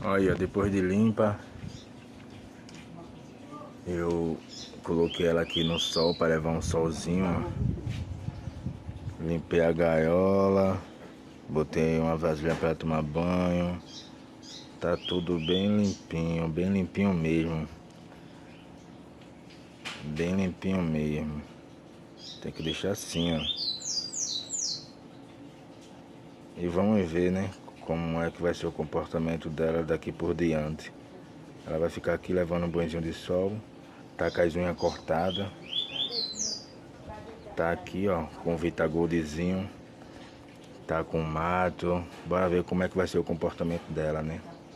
Olha, depois de limpa, eu coloquei ela aqui no sol para levar um solzinho, ó. Limpei a gaiola, botei uma vasilha para tomar banho. Tá tudo bem limpinho mesmo. Bem limpinho mesmo. Tem que deixar assim, ó. E vamos ver, né, como é que vai ser o comportamento dela daqui por diante. Ela vai ficar aqui levando um banhozinho de sol. Tá com as unhas cortadas. Tá aqui, ó, com o Vitagoldzinho. Tá com mato. Bora ver como é que vai ser o comportamento dela, né?